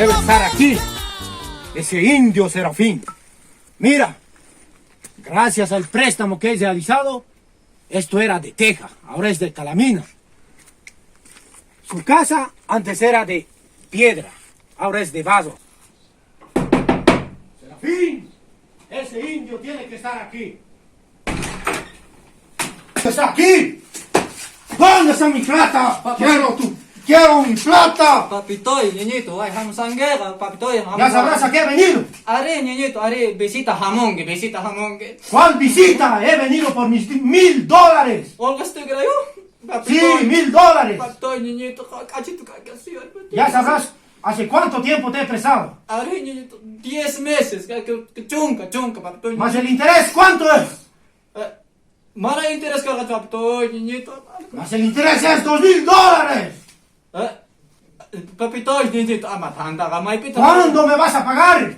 debe estar aquí. Ese indio Serafín. Mira, gracias al préstamo que he realizado, esto era de teja, ahora es de calamina. Su casa antes era de piedra, ahora es de vaso. Serafín, ese indio tiene que estar aquí. ¡Está aquí! ¿Dónde está mi plata? ¡Quiero mi plata! Papitoy, niñito, ay, hamsanguera, papitoy, Ya sabrás a qué he venido. Are, niñito, are, visita jamongue. ¿Cuál visita? He venido por mis $1000. Olga, ¿estoy creo? Sí, $1000. Papitoy, niñito, cachito, casi. Ya sabrás hace cuánto tiempo te he prestado. Are, niñito, 10 meses, que chunca, papitoy. Más el interés, ¿cuánto es? Mara interés que haga papitoy, niñito. Más el interés es $2000. Papitoy, niñito, tanda, gamaipito. ¿Cuándo me vas a pagar?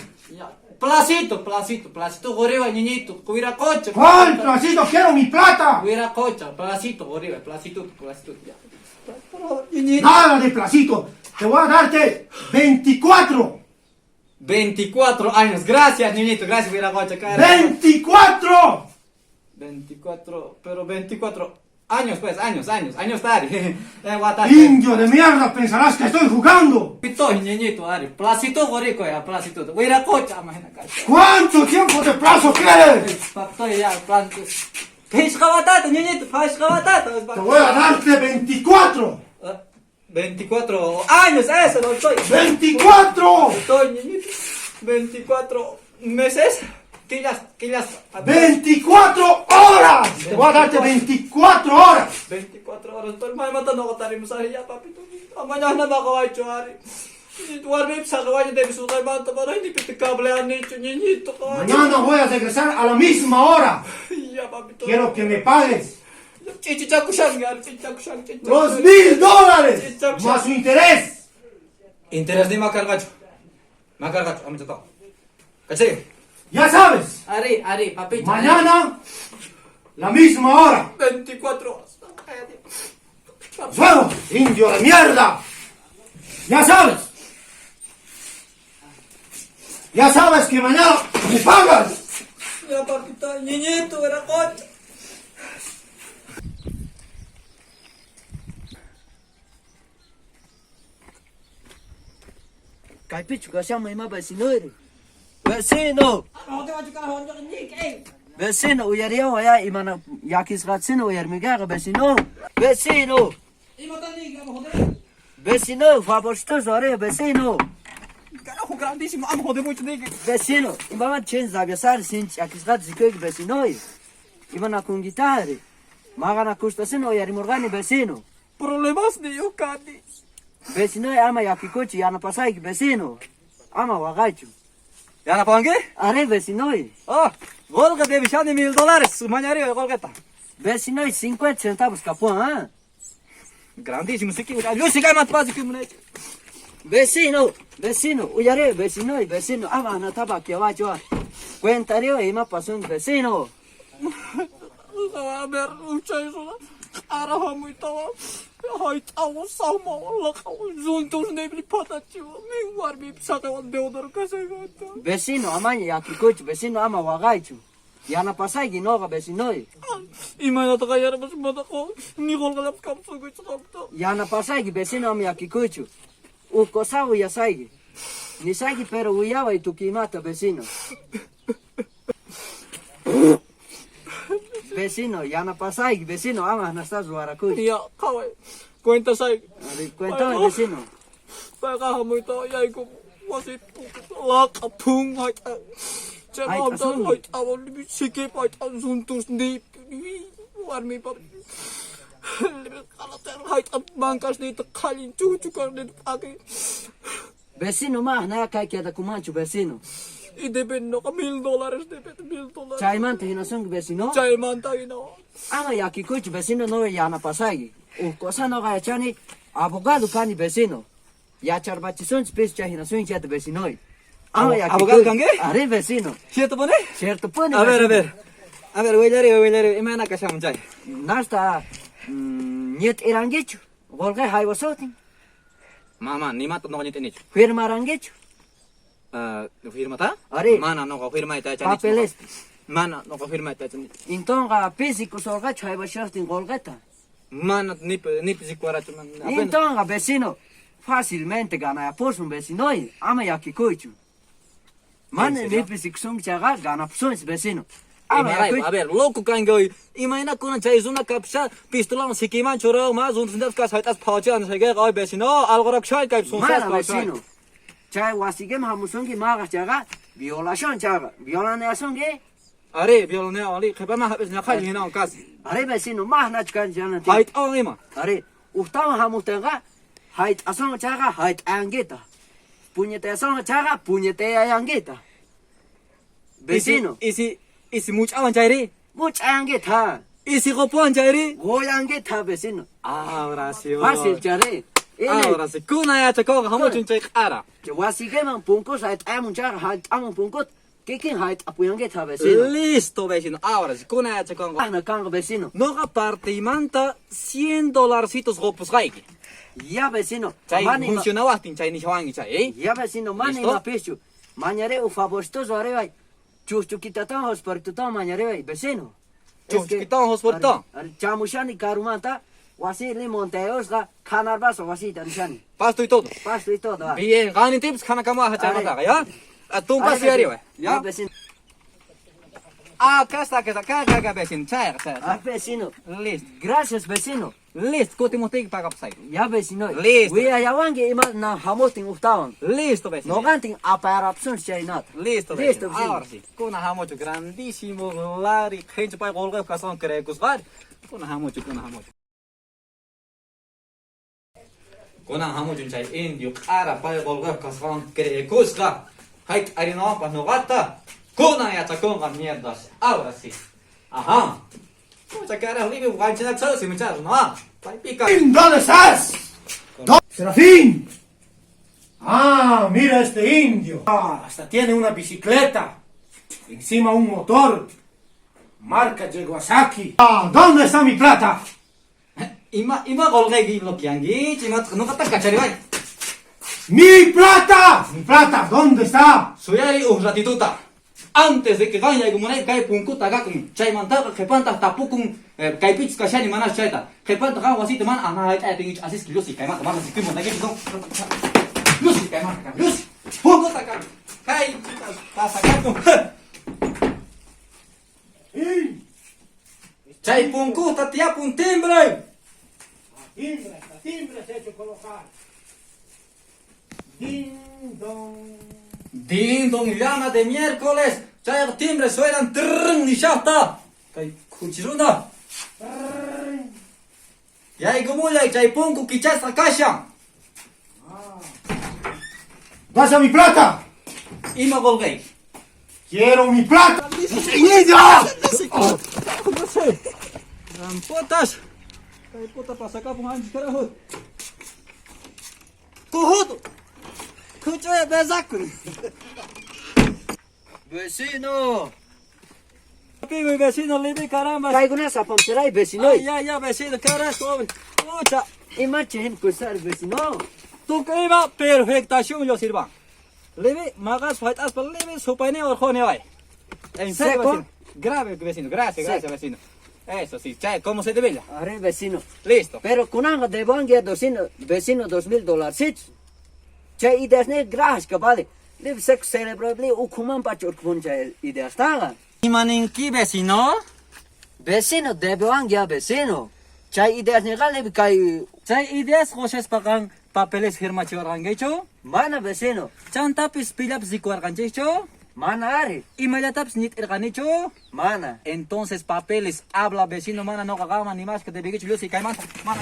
Placito, goreva, niñito, cuira cocha. ¿Cuál placito? Quiero mi plata. Cuira cocha, placito, goreva, placito, ya. Pero, niñito. Nada de placito. Te voy a darte 24. 24 años, gracias, niñito, gracias, cuira cocha. ¡24! 24, pero 24 años, pues, años tarde. Indio de mierda, pensarás que estoy jugando. Papitoy, niñito, Ari, placito, gorico, ya, placito. Cuira cocha, imagina, cacha. ¿Cuánto tiempo de plazo quieres? Papitoy, ya, planto. Fishka batata, niñito, fishka batata. Te voy a darte 24. 24 años, eso no estoy. ¡24! Estoy, niñito. 24 meses. Quillas. 24 horas. Te voy a darte 24 horas. 24 horas. Pero may matando ko tayo mo sa hiya, papito. Mañana na ako ay chuari. Tuarme sa kawaña de su manta para hindi pitikablean niñito. Mañana voy a regresar a la misma hora. Ya, papito. Quiero que me pagues Chichakushan. los $1000 más su interés. Interés ni makargacho. Amo to. Kasi. Ya sabes, Ari, papito. mañana la misma hora. 24 horas. ¡Suelo, indio de mierda! Ya sabes que mañana me pagas. Ya, papito, niñito, era cocha. Caipicho, que chama irmã vecino. Vecino, uyaria oya imana yakis ratsino uyarmiga vecino. Vecino, favorito zore vecino. Carajo, grandísimo, amo joder mucho de que. Vecino, imama chen zabiasar sin yakis rat zikeg vecino. Imana con guitarra. Magana custasino uyarimorgani vecino. Problemas de yo, Cadi. Vecino ama yakikochi yana pasai vecino. Ama wagachu. ¿Ya la pagué? Are vecino. Volga de $1,000 $1,000, mañana Golgata. Vecino 50 centavos capón, ah. Grandísimo, sí que yo sí que más fácil que un Vecino, vecino, ama na taba que va yo. Cuentario y más pasó un vecino. A ver, muchacho, ahora muito. Ai, tao sama la juntos de patacho. Me guardi saca o deodor que se gota. Vecino, ama ya kikochi, vecino ama wagaichu. Ya na pasai ginoga vecino. Imana to kaya mas mata ko. Ni gol galap kam so ko sakto. Ya na pasai vecino ama ya kikochi. U kosau ya saigi. Ni saigi pero uyaba y tu kimata vecino. Vecino, ya na pasai vecino ama na estás guaracuy. Ya, kawai. Cuenta sai. Cuéntame vecino. Pega muito ya ko wasit la kapung ay. Cakap dah ay awal sikit ay juntos di warmi pa. Kalau terhait bangkas dito kalin cucu kan dito pagi. Vecino mah na kay kada kumancho vecino. I depende ka $1,000 depende $1,000. Chayman hinasong vecino. Chay man tayo na. Ama ya kikuchi vecino no ya na pasagi. Cosa no ga chani abogado kani vecino. Ya charbachison space cha hinasong chat vecino. Ama ya abogado kange? Are vecino. Cierto pone? Cierto pone. A ver. Wilare, imana ka siya chay. Nasta niet irangechu. Volga hay wasotin. Mama, ni mato no kanito nicho. Firma rangechu. Firma ta? Are. Mana no ko firma ita chani. Papeles. Mana no ko firma ita chani. Então a físico só que chai baixo tem golgata. Mana nip zikwara chuman. Então a vecino facilmente gana por um vecino ama ya que coicho. Mano nip sum chaga gana opções vecino. Ama ya A ver, louco kangoy. Imagina kuna chai zuna kapsa pistola sikiman choro ma zun sindas ka saitas phachi an sege goy vecino algora chai kai sun Mano vecino. Chai wasigem hamusungi maga chaga violación chaga. Violación que Are violone ali khaba ma habis na khai hina kas. Are vecino más na chkan jana. Hait on ima. Are ustama hamutanga hait asong chaga hait angeta. Puñete asong chaga puñete angeta. Vecino. Isi much awan chairi. Much angeta. Isi gopuan chairi. Goy angeta vecino. Ahora sí. Fácil chare. Ahora sí. Kuna ya chako hamo chun chai qara. Que wasigeman punkos hait amun chaga hait amun punkot. Kikin hait apuyangeta vecino. Listo vecino. Ahora sí. Kuna ya chako. Ana kanga vecino. No aparte imanta $100 gopus gaiki. Ya vecino. Chai Mani funcionaba hasta chai ni chwangi chai. Ya vecino mani Listo? ma pecho. Mañare o favoritoso arevai. Chuchuquitatan hospital mañare vecino. Chuchuquitatan hospital? Chamushani karumanta. Wasi li monteos ga kanarbas wasi tanshani. Pasto y todo. Pasto y todo. Bien, gani tips khana kama ha chama daga ya. Tum pas yari we. Ya. Vecino. Acá está, acá vecino. Chai. Vecino. Listo. Gracias vecino. Listo, kuti mo tigi paga pasai. Ya vecino. Listo. We ayawangi ima na hamotin uftawan. Listo vecino. No ganting aparación chainat. Listo, Listo, vecino. vecino. Ahora sí. Kuna hamocho grandísimo lari. Gente pa golga kason krekos gar. Kuna hamocho. Kuna hamocho chai indio ara pa golga kason krekos gar. Hait arino pa no gata. Kuna ya chakonga mierdas. Ahora sí. Ajá. Pucha cara, libre guanchina chao si me chas, ¿no? Pai pica. ¿Dónde estás? ¡Serafín! Ah, mira este indio. Ah, hasta tiene una bicicleta. Encima un motor. Marca Yawasaki. Ah, ¿dónde está mi plata? Ima golgegi bloqueangi, chima no katas kachari bai. ¡Mi plata! ¡Mi plata! ¿Dónde está? Suyari un ratituta. Antes de que gane gumunai kai punkuta gakun chai manta khepanta tapukun kai pits kashani manas chaita. Khepanta ga wasi teman ana hai tai tingi asis kilosi kai mata mana sikimo nagi dong. Lusi kai mata. Lusi. Punkuta kai pasa kaku. Chai punkuta tiapun timbre. Timbre se ha hecho colocar. Ding dong. Ding dong llama de miércoles. Chai timbre suenan trrrn ni shata. Kai kuchirunda. Yai gumulai chai punku kichas akasha. ¡Vas a mi plata! Ima golgei. ¡Quiero mi plata! ¡Indio! Rampotas. Kai puta pasa acá pun antes carajo. Kuhudo. Kuchoya bezakun. Vecino. Pigo vecino libre caramba. Kai guna sapam serai vecino. Ya vecino carajo. Ocha. Imachen kusar vecino. Tu que iba perfectación yo sirva. Leve magas fight as पर leve supane और खोने भाई. En serio Seco. vecino. Grave vecino. Gracias vecino. Eso sí, chay, ¿cómo se debe? Are vecino. Listo. Pero kunanga de bangia vecino $2,000. Chay ideas ne gracias que vale. Live sex celebrable ukuman pachor kun chay ideas taga. Imanin ki vecino? Vecino de bangia vecino. Chay ideas ne gale kai Chay ideas koshes pakan papeles firma chivargangecho. mana vecino. Chantapis pilap zikuargangecho. Mana are. Inmediataps nit erganicho. Mana. Entonces papeles habla vecino mana no cagama ni más que te begicho yo si caimán. Mana.